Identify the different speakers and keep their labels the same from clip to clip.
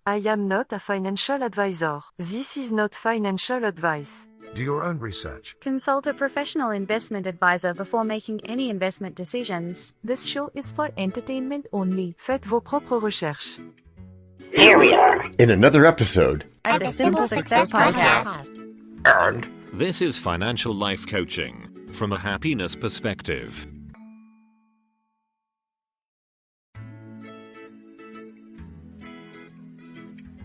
Speaker 1: I am not a financial advisor. This is not financial advice.
Speaker 2: Do your own research.
Speaker 3: Consult a professional investment advisor before making any investment decisions.
Speaker 1: This show is for entertainment only. Faites vos propres recherches.
Speaker 4: Here we are
Speaker 5: in another episode
Speaker 4: of the Simple Success Podcast.
Speaker 5: And
Speaker 6: this is financial life coaching from a happiness perspective.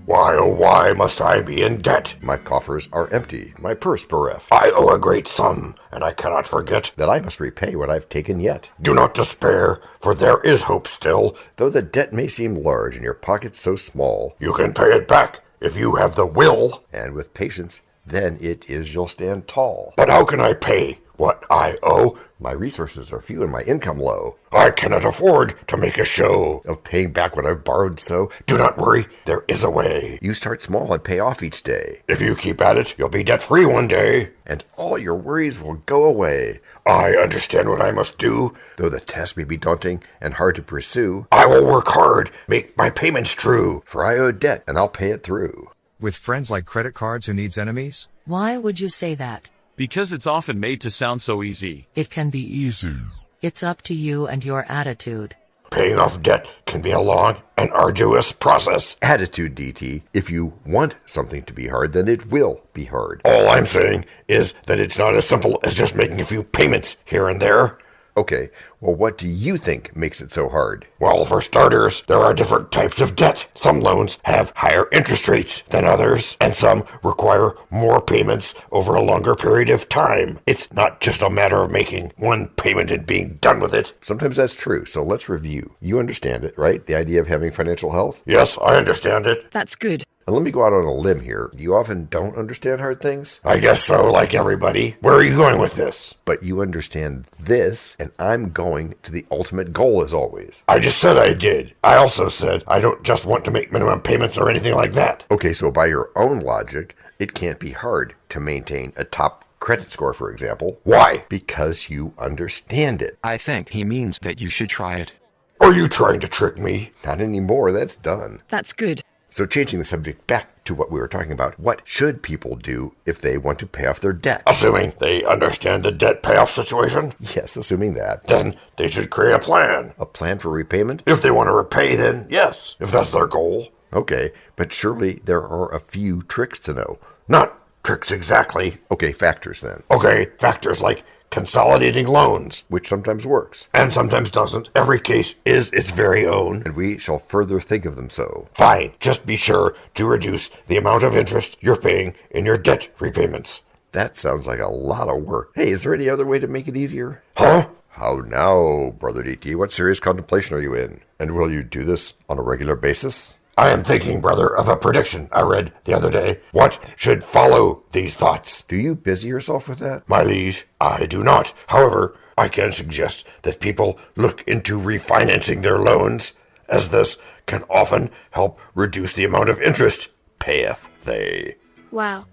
Speaker 5: Why, oh why must I be in debt? My coffers are empty, my purse bereft. I owe a great sum, and I cannot forget that I must repay what I've taken yet. Do not despair, for there is hope still. Though the debt may seem large and your pockets so small, you can pay it back if you have the will. And with patience, then it is you'll stand tall. But how can I pay what I owe? My resources are few and my income low. I cannot afford to make a show of paying back what I've borrowed, so do not worry, there is a way. You start small and pay off each day. If you keep at it, you'll be debt-free one day, and all your worries will go away. I understand what I must do, though the task may be daunting and hard to pursue. I will work hard, make my payments true, for I owe debt and I'll pay it through.
Speaker 2: With friends like credit cards, who needs enemies?
Speaker 7: Why would you say that?
Speaker 8: Because it's often made to sound so easy.
Speaker 7: It can be easy. It's up to you and your attitude.
Speaker 5: Paying off debt can be a long and arduous process. Attitude, DT. If you want something to be hard, then it will be hard. All I'm saying is that it's not as simple as just making a few payments here and there. Okay, well, what do you think makes it so hard? Well, for starters, there are different types of debt. Some loans have higher interest rates than others, and some require more payments over a longer period of time. It's not just a matter of making one payment and being done with it. Sometimes that's true, so let's review. You understand it, right? The idea of having financial health? Yes, I understand it.
Speaker 7: That's good.
Speaker 5: And let me go out on a limb here. You often don't understand hard things? I guess so, like everybody. Where are you going with this? But you understand this, and I'm going to the ultimate goal as always. I just said I did. I also said I don't just want to make minimum payments or anything like that. Okay, so by your own logic, it can't be hard to maintain a top credit score, for example. Why? Because you understand it.
Speaker 9: I think he means that you should try it.
Speaker 5: Are you trying to trick me? Not anymore, that's done.
Speaker 7: That's good.
Speaker 5: So changing the subject back to what we were talking about, what should people do if they want to pay off their debt? Assuming they understand the debt payoff situation? Yes, assuming that. Then they should create a plan. A plan for repayment? If they want to repay, then yes, if that's their goal. Okay, but surely there are a few tricks to know. Not tricks exactly. Okay, factors then. Okay, factors like consolidating loans, which sometimes works, and sometimes doesn't. Every case is its very own, and we shall further think of them so. Fine, just be sure to reduce the amount of interest you're paying in your debt repayments. That sounds like a lot of work. Hey, is there any other way to make it easier? Huh? How now, Brother DT? What serious contemplation are you in? And will you do this on a regular basis? I am thinking, brother, of a prediction I read the other day. What should follow these thoughts? Do you busy yourself with that? My liege, I do not. However, I can suggest that people look into refinancing their loans, as this can often help reduce the amount of interest payeth they.
Speaker 3: Wow.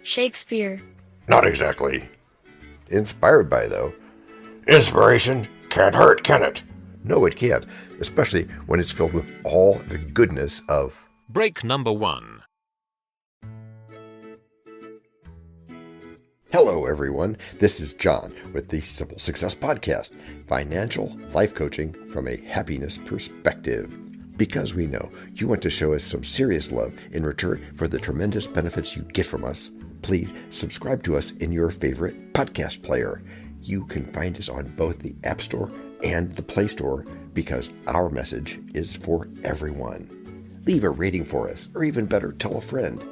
Speaker 3: Shakespeare.
Speaker 5: Not exactly. Inspired by, though. Inspiration can't hurt, can it? No, it can't, especially when it's filled with all the goodness of...
Speaker 6: Break number 1.
Speaker 5: Hello, everyone. This is John with the Simple Success Podcast, financial life coaching from a happiness perspective. Because we know you want to show us some serious love in return for the tremendous benefits you get from us, please subscribe to us in your favorite podcast player. You can find us on both the App Store and the Play Store because our message is for everyone. Leave a rating for us, or even better, tell a friend.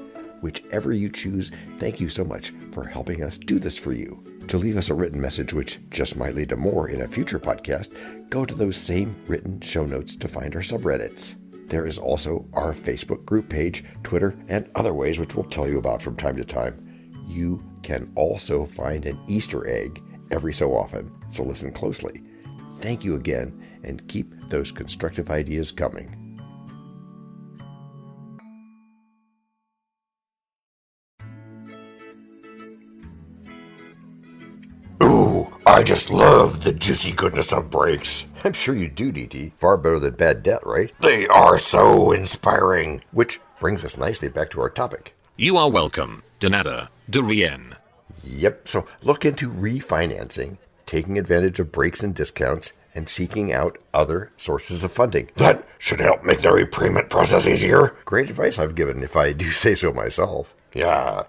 Speaker 5: Whichever you choose, thank you so much for helping us do this for you. To leave us a written message, which just might lead to more in a future podcast, go to those same written show notes to find our subreddits. There is also our Facebook group page, Twitter, and other ways which we'll tell you about from time to time. You can also find an Easter egg every so often, so listen closely. Thank you again, and keep those constructive ideas coming. Ooh, I just love the juicy goodness of breaks. I'm sure you do, DT. Far better than bad debt, right? They are so inspiring. Which brings us nicely back to our topic.
Speaker 6: You are welcome, de nada, de rien.
Speaker 5: Yep, so look into refinancing, taking advantage of breaks and discounts, and seeking out other sources of funding. That should help make the repayment process easier. Great advice I've given, if I do say so myself. Yeah.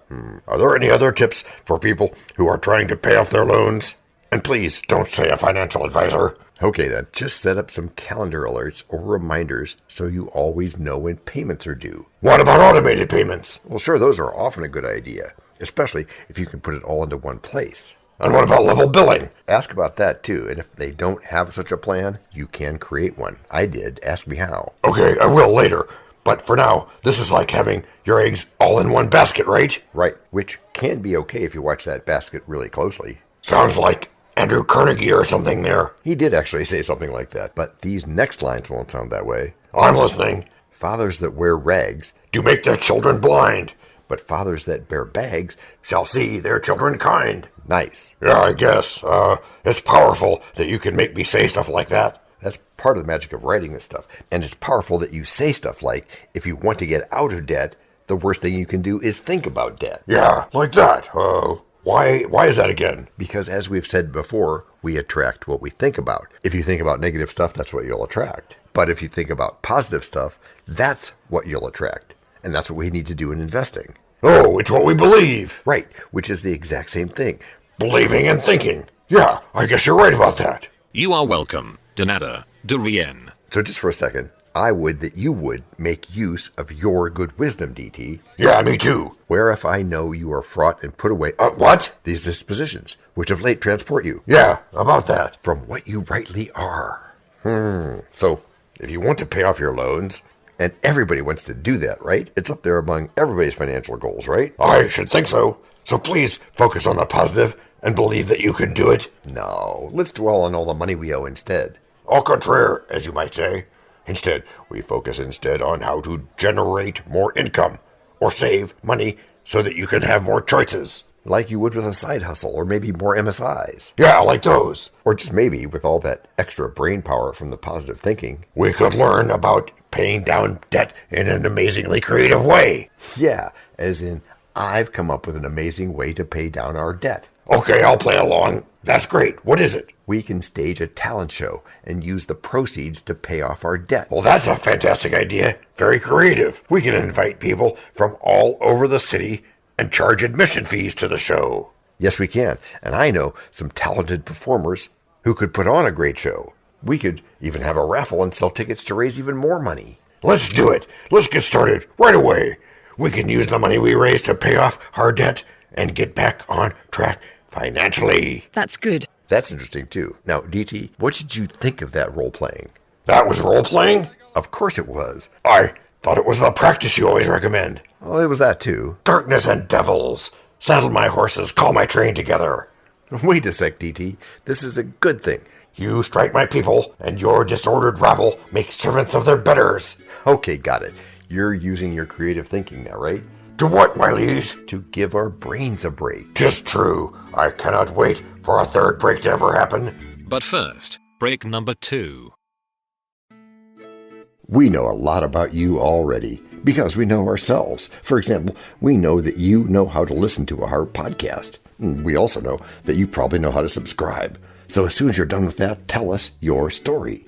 Speaker 5: Are there any other tips for people who are trying to pay off their loans? And please, don't say a financial advisor. Okay then, just set up some calendar alerts or reminders so you always know when payments are due. What about automated payments? Well, sure, those are often a good idea, especially if you can put it all into one place. And what about level billing? Ask about that too, and if they don't have such a plan, you can create one. I did. Ask me how. Okay, I will later. But for now, this is like having your eggs all in one basket, right? Right, which can be okay if you watch that basket really closely. Sounds like Andrew Carnegie or something there. He did actually say something like that, but these next lines won't sound that way. I'm listening. Fathers that wear rags do make their children blind, but fathers that bear bags shall see their children kind. Nice. Yeah, I guess. It's powerful that you can make me say stuff like that. That's part of the magic of writing this stuff. And it's powerful that you say stuff like, if you want to get out of debt, the worst thing you can do is think about debt. Yeah, like that. Why is that again? Because as we've said before, we attract what we think about. If you think about negative stuff, that's what you'll attract. But if you think about positive stuff, that's what you'll attract. And that's what we need to do in investing. Oh, it's what we believe. Right, which is the exact same thing. Believing and thinking. Yeah, I guess you're right about that.
Speaker 6: You are welcome, de nada, de rien.
Speaker 5: So just for a second, I would that you would make use of your good wisdom, DT. Yeah, me too. Where if I know you are fraught and put away... what? These dispositions, which of late transport you. Yeah, about that. From what you rightly are. So, if you want to pay off your loans... And everybody wants to do that, right? It's up there among everybody's financial goals, right? I should think so. So please focus on the positive and believe that you can do it. No, let's dwell on all the money we owe instead. Au contraire, as you might say. Instead, we focus on how to generate more income or save money so that you can have more choices. Like you would with a side hustle, or maybe more MSIs. Yeah, like those. Or just maybe with all that extra brain power from the positive thinking, we could learn about paying down debt in an amazingly creative way. Yeah, as in, I've come up with an amazing way to pay down our debt. Okay, I'll play along. That's great. What is it? We can stage a talent show and use the proceeds to pay off our debt. Well, that's a fantastic idea. Very creative. We can invite people from all over the city and charge admission fees to the show. Yes, we can. And I know some talented performers who could put on a great show. We could even have a raffle and sell tickets to raise even more money. Let's do it. Let's get started right away. We can use the money we raise to pay off our debt and get back on track financially.
Speaker 10: That's good.
Speaker 5: That's interesting, too. Now, DT, what did you think of that role-playing? That was role-playing? Of course it was. I thought it was the practice you always recommend. Well, it was that, too. Darkness and devils. Saddle my horses, call my train together. Wait a sec, DT. This is a good thing. You strike my people, and your disordered rabble make servants of their betters. Okay, got it. You're using your creative thinking now, right? To what, my liege? To give our brains a break. 'Tis true. I cannot wait for a third break to ever happen.
Speaker 6: But first, break number 2.
Speaker 5: We know a lot about you already because we know ourselves. For example, we know that you know how to listen to our podcast. We also know that you probably know how to subscribe. So as soon as you're done with that, tell us your story.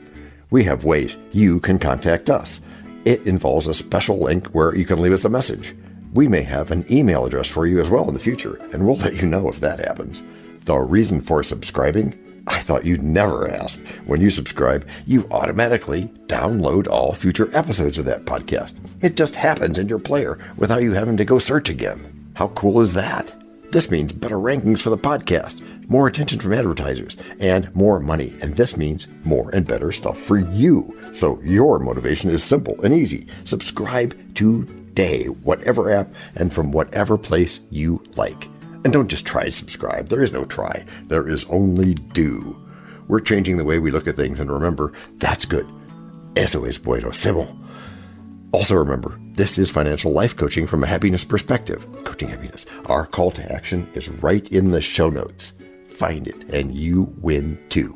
Speaker 5: We have ways you can contact us. It involves a special link where you can leave us a message. We may have an email address for you as well in the future, and we'll let you know if that happens. The reason for subscribing? I thought you'd never ask. When you subscribe, you automatically download all future episodes of that podcast. It just happens in your player without you having to go search again. How cool is that? This means better rankings for the podcast, more attention from advertisers, and more money. And this means more and better stuff for you. So your motivation is simple and easy. Subscribe today, whatever app and from whatever place you like. And don't just try to subscribe. There is no try. There is only do. We're changing the way we look at things, and remember, that's good. Eso es bueno, sebo. Also remember, this is financial life coaching from a happiness perspective. Coaching happiness. Our call to action is right in the show notes. Find it, and you win too.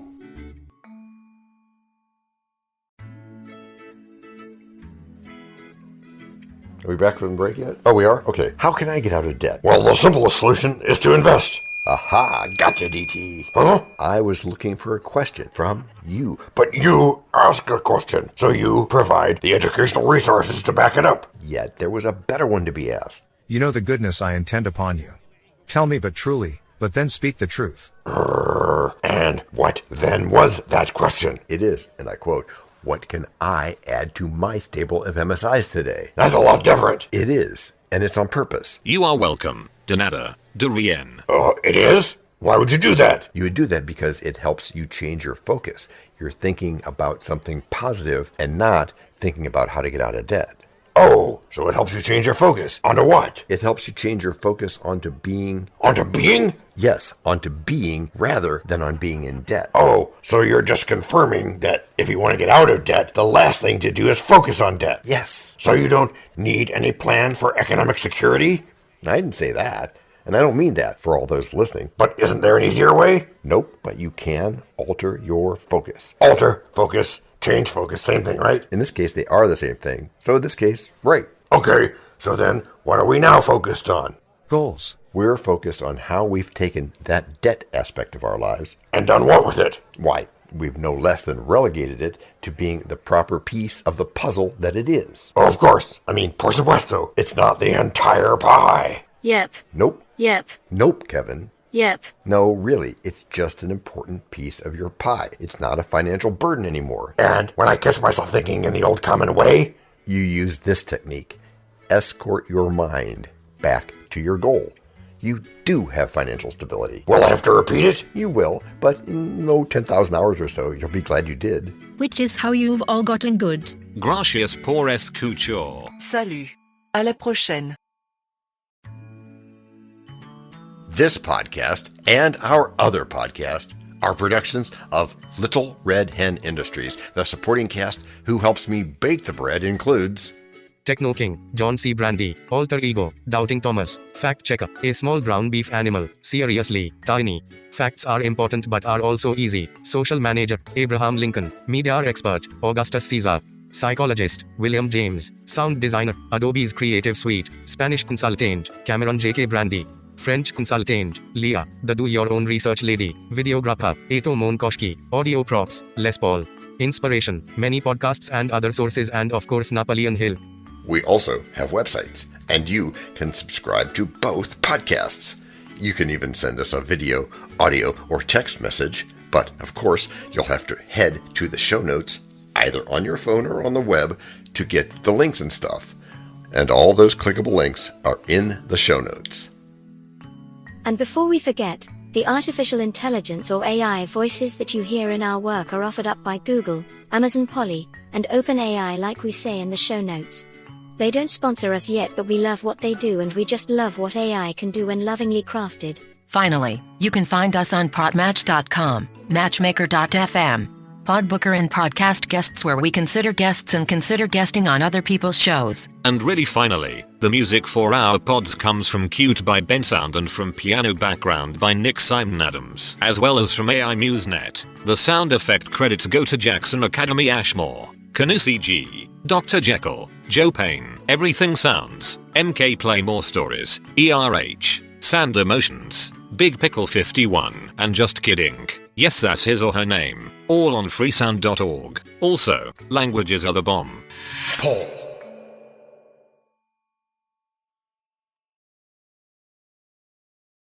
Speaker 5: Are we back from the break yet? Oh, we are? Okay. How can I get out of debt? Well, the simplest solution is to invest. Aha, gotcha, DT. Huh? I was looking for a question from you. But you ask a question, so you provide the educational resources to back it up. Yet there was a better one to be asked.
Speaker 2: You know the goodness I intend upon you. Tell me but truly, but then speak the truth.
Speaker 5: And what then was that question? It is, and I quote, what can I add to my stable of MSIs today? That's a lot different. It is, and it's on purpose.
Speaker 6: You are welcome, Donada, Dorien.
Speaker 5: It is? Why would you do that? You would do that because it helps you change your focus. You're thinking about something positive and not thinking about how to get out of debt. Oh, so it helps you change your focus. Onto what? It helps you change your focus onto being... Onto being? Yes, onto being rather than on being in debt. Oh, so you're just confirming that if you want to get out of debt, the last thing to do is focus on debt. Yes. So you don't need any plan for economic security? I didn't say that. And I don't mean that for all those listening. But isn't there an easier way? Nope, but you can alter your focus. Alter, focus, change focus, same thing, right? In this case, they are the same thing. So in this case, right. Okay, so then what are we now focused on?
Speaker 2: Goals.
Speaker 5: We're focused on how we've taken that debt aspect of our lives and done what with it? Why, we've no less than relegated it to being the proper piece of the puzzle that it is. Oh, of course. I mean, por supuesto. It's not the entire pie.
Speaker 3: Yep.
Speaker 5: Nope.
Speaker 3: Yep.
Speaker 5: Nope, Kevin.
Speaker 3: Yep.
Speaker 5: No, really, it's just an important piece of your pie. It's not a financial burden anymore. And when I catch myself thinking in the old common way, you use this technique. Escort your mind back to your goal. You do have financial stability. Will I have to repeat it? You will, but in 10,000 hours or so, you'll be glad you did.
Speaker 4: Which is how you've all gotten good.
Speaker 6: Gracias por escuchar.
Speaker 1: Salut. À la prochaine.
Speaker 5: This podcast and our other podcast are productions of Little Red Hen Industries. The supporting cast who helps me bake the bread includes
Speaker 10: Techno King, John C. Brandy, Alter Ego, Doubting Thomas, Fact Checker, A Small Brown Beef Animal, Seriously, Tiny. Facts are important but are also easy. Social Manager, Abraham Lincoln, Media Expert, Augustus Caesar. Psychologist, William James. Sound Designer, Adobe's Creative Suite. Spanish Consultant, Cameron J.K. Brandy. French Consultant, Leah, the Do-Your-Own Research Lady. Videographer, Eto Monkoshki. Audio Props, Les Paul. Inspiration, many podcasts and other sources, and of course Napoleon Hill.
Speaker 5: We also have websites, and you can subscribe to both podcasts. You can even send us a video, audio, or text message, but of course you'll have to head to the show notes, either on your phone or on the web, to get the links and stuff. And all those clickable links are in the show notes.
Speaker 3: And before we forget, the artificial intelligence or AI voices that you hear in our work are offered up by Google, Amazon Polly, and OpenAI, like we say in the show notes. They don't sponsor us yet, but we love what they do, and we just love what AI can do when lovingly crafted.
Speaker 7: Finally, you can find us on Podmatch.com, Matchmaker.fm, Podbooker and Podcast Guests, where we consider guests and consider guesting on other people's shows.
Speaker 6: And really finally, the music for our pods comes from Cute by Ben Sound and from Piano Background by Nick Simon Adams, as well as from AI MuseNet. The sound effect credits go to Jackson Academy Ashmore, Canusi G, Dr. Jekyll, Joe Payne, Everything Sounds, MK Play More Stories, ERH, Sand Emotions, Big Pickle 51, and Just Kidding. Yes, that's his or her name. All on freesound.org. Also, languages are the bomb.
Speaker 5: Paul.